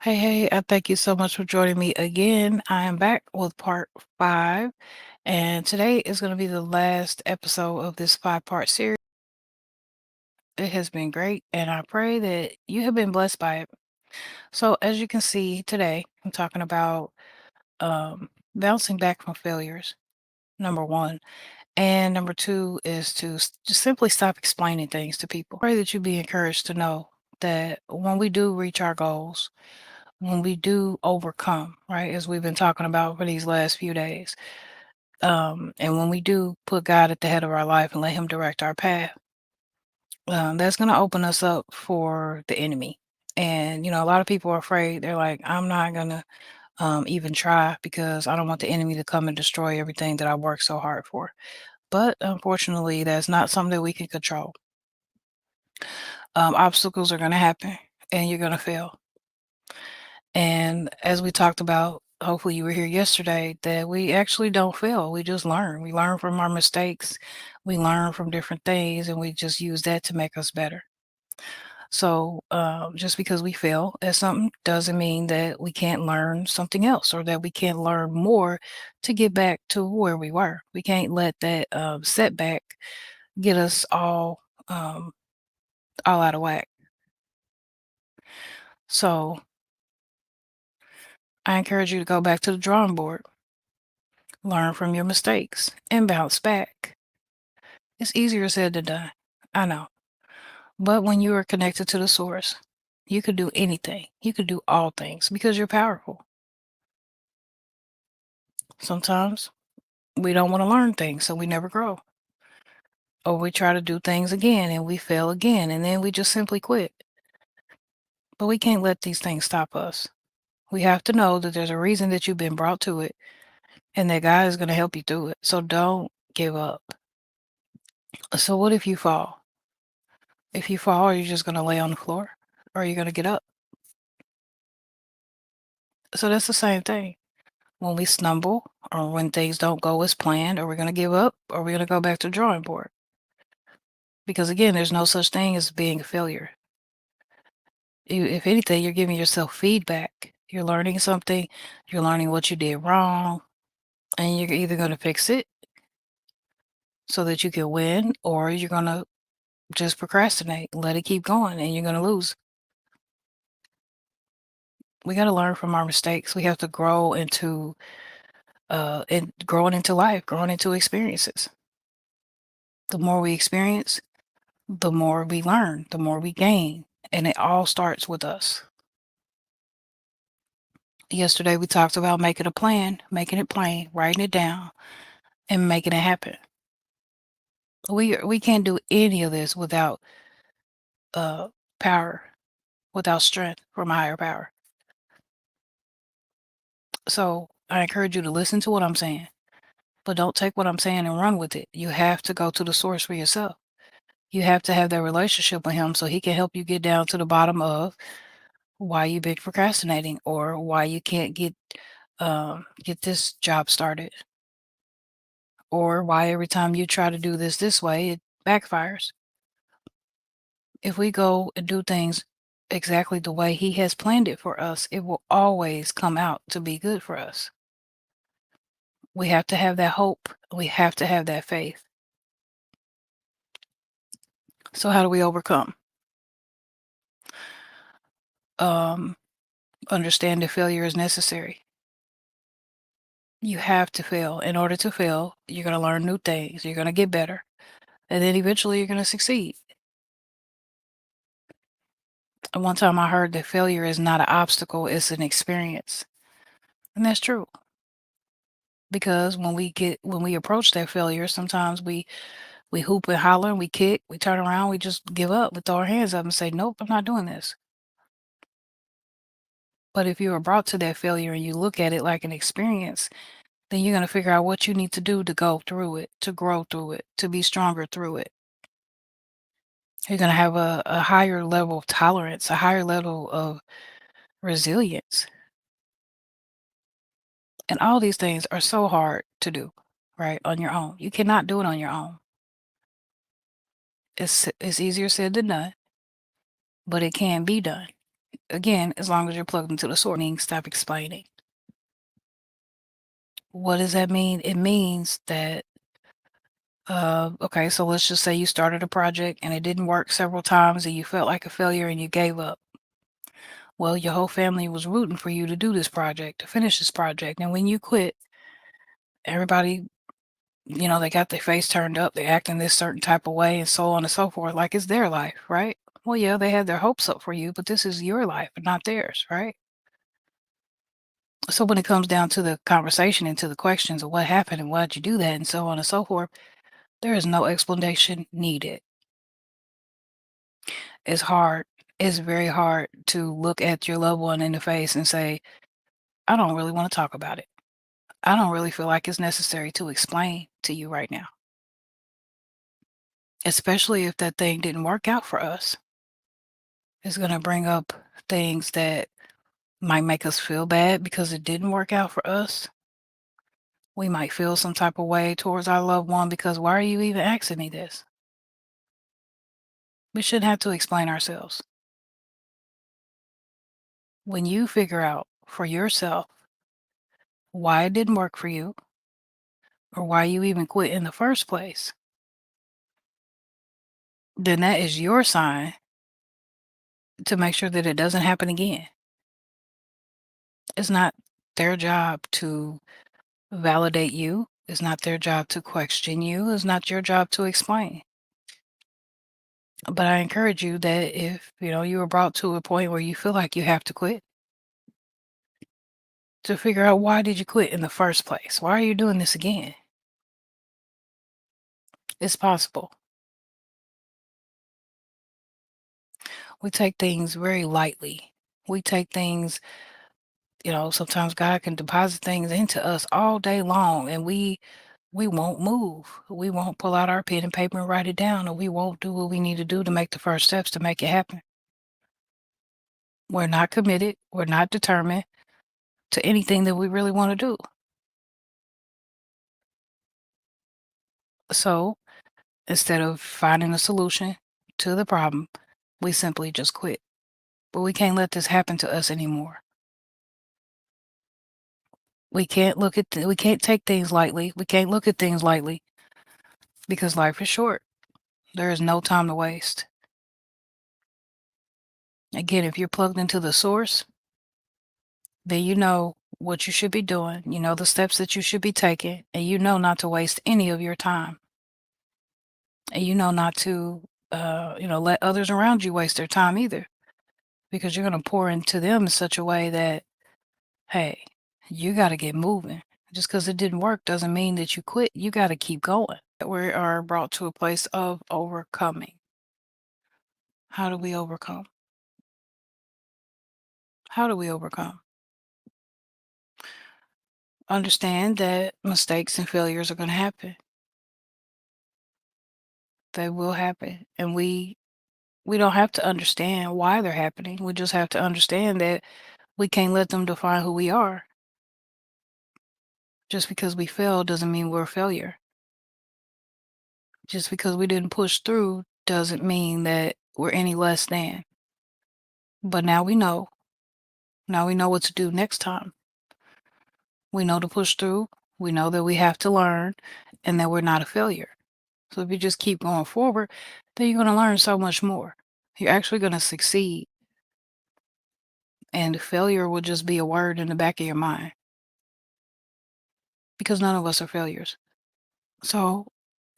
Hey, hey, thank you so much for joining me again. I am back with part five, and today is going to be the last episode of this five-part series. It has been great, and I pray that you have been blessed by it. So, as you can see today, I'm talking about bouncing back from failures, number one. And number two is to just simply stop explaining things to people. Pray that you be encouraged to know that when we do reach our goals, when we do overcome, right, as we've been talking about for these last few days, and when we do put God at the head of our life and let Him direct our path, that's going to open us up for the enemy. And, a lot of people are afraid. They're like, I'm not going to even try because I don't want the enemy to come and destroy everything that I worked so hard for. But unfortunately, that's not something that we can control. Obstacles are going to happen and you're going to fail. And as we talked about, hopefully you were here yesterday, that we actually don't fail. We just learn. We learn from our mistakes. We learn from different things, and we just use that to make us better. So just because we fail at something doesn't mean that we can't learn something else or that we can't learn more to get back to where we were. We can't let that setback get us um, all out of whack. So I encourage you to go back to the drawing board, learn from your mistakes, and bounce back. It's easier said than done. I know. But when you are connected to the source, you could do anything. You could do all things because you're powerful. Sometimes we don't want to learn things, so we never grow. Or we try to do things again and we fail again, and then we just simply quit. But we can't let these things stop us. We have to know that there's a reason that you've been brought to it and that God is going to help you through it. So don't give up. So, what if you fall? If you fall, are you just going to lay on the floor or are you going to get up? So, that's the same thing. When we stumble or when things don't go as planned, are we going to give up or are we going to go back to the drawing board? Because again, there's no such thing as being a failure. If anything, you're giving yourself feedback. You're learning something, you're learning what you did wrong, and you're either going to fix it so that you can win or you're going to just procrastinate, let it keep going, and you're going to lose. We got to learn from our mistakes. We have to grow into growing into life, growing into experiences. The more we experience, the more we learn, the more we gain. And it all starts with us. Yesterday, we talked about making a plan, making it plain, writing it down, and making it happen. We can't do any of this without uh, power, without strength from a higher power. So I encourage you to listen to what I'm saying, but don't take what I'm saying and run with it. You have to go to the source for yourself. You have to have that relationship with him so he can help you get down to the bottom of why you've been procrastinating or why you can't get this job started or why every time you try to do this way it backfires. If we go and do things exactly the way he has planned it for us, it will always come out to be good for us. We have to have that hope. We have to have that faith. So how do we overcome? Um, Understand that failure is necessary. You have to fail. In order to fail, you're going to learn new things. You're going to get better. And then eventually you're going to succeed. And one time I heard that failure is not an obstacle, it's an experience. And that's true. Because when we approach that failure, sometimes we hoop and holler and we kick, we turn around, we just give up, we throw our hands up and say, nope, I'm not doing this. But if you are brought to that failure and you look at it like an experience, then you're going to figure out what you need to do to go through it, to grow through it, to be stronger through it. You're going to have a higher level of tolerance, a higher level of resilience. And all these things are so hard to do, right? On your own. You cannot do it on your own. It's easier said than done, but it can be done. Again, as long as you're plugged into the source, meaning stop explaining. What does that mean? It means that, okay, so let's just say you started a project and it didn't work several times and you felt like a failure and you gave up. Well, your whole family was rooting for you to do this project, to finish this project. And when you quit, everybody, they got their face turned up, they act in this certain type of way and so on and so forth, like it's their life, right? Well, yeah, they had their hopes up for you, but this is your life and not theirs, right? So when it comes down to the conversation and to the questions of what happened and why'd you do that and so on and so forth, there is no explanation needed. It's hard. It's very hard to look at your loved one in the face and say, I don't really want to talk about it. I don't really feel like it's necessary to explain to you right now, especially if that thing didn't work out for us. It's going to bring up things that might make us feel bad because it didn't work out for us. We might feel some type of way towards our loved one because why are you even asking me this? We shouldn't have to explain ourselves. When you figure out for yourself why it didn't work for you or why you even quit in the first place, then that is your sign to make sure that it doesn't happen again. It's not their job to validate you. It's not their job to question you. It's not your job to explain. But I encourage you that if, you were brought to a point where you feel like you have to quit, to figure out why did you quit in the first place? Why are you doing this again? It's possible. We take things very lightly. We take things, sometimes God can deposit things into us all day long and we won't move. We won't pull out our pen and paper and write it down, or we won't do what we need to do to make the first steps to make it happen. We're not committed. We're not determined to anything that we really want to do. So instead of finding a solution to the problem, we simply just quit. But we can't let this happen to us anymore. We can't take things lightly. We can't look at things lightly because life is short. There is no time to waste. Again, if you're plugged into the source, then you know what you should be doing. You know the steps that you should be taking, and you know not to waste any of your time. And you know not to, let others around you waste their time either, because you're going to pour into them in such a way that, hey, you got to get moving. Just because it didn't work doesn't mean that you quit. You got to keep going. We are brought to a place of overcoming. How do we overcome? How do we overcome? Understand that mistakes and failures are going to happen. They will happen. And we don't have to understand why they're happening. We just have to understand that we can't let them define who we are. Just because we failed doesn't mean we're a failure. Just because we didn't push through doesn't mean that we're any less than. But now we know. Now we know what to do next time. We know to push through. We know that we have to learn and that we're not a failure. So if you just keep going forward, then you're going to learn so much more. You're actually going to succeed. And failure will just be a word in the back of your mind because none of us are failures. So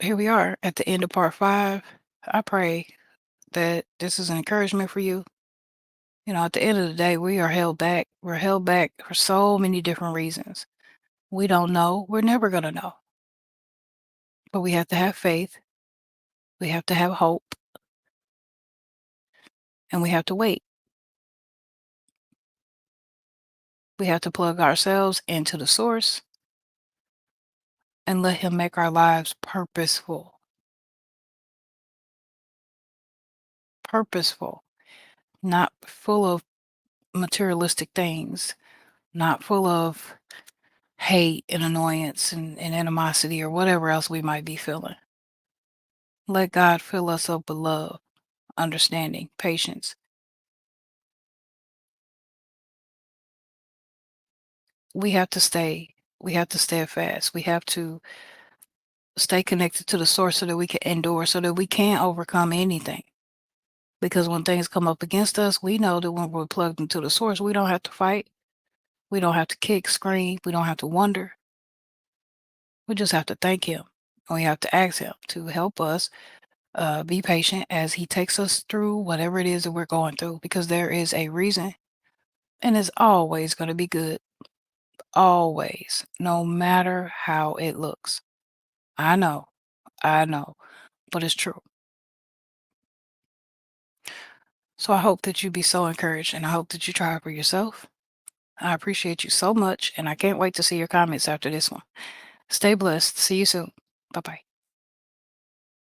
here we are at the end of part 5. I pray that this is an encouragement for you. At the end of the day, we are held back. We're held back for so many different reasons. We don't know. We're never going to know. But we have to have faith. We have to have hope. And we have to wait. We have to plug ourselves into the source and let Him make our lives purposeful. Purposeful. Not full of materialistic things. Not full of hate and annoyance and animosity or whatever else we might be feeling. Let God fill us up with love, understanding, patience, we have to stay we have to steadfast. We have to stay connected to the source so that we can endure, so that we can overcome anything. Because when things come up against us, we know that when we're plugged into the source, we don't have to fight. We don't have to kick, scream. We don't have to wonder. We just have to thank him. We have to ask him to help us be patient as he takes us through whatever it is that we're going through, because there is a reason, and it's always going to be good. Always, no matter how it looks. I I know, but it's true. So I hope that you be so encouraged, and I hope that you try it for yourself. I appreciate you so much, and I can't wait to see your comments after this one. Stay blessed. See you soon. Bye bye.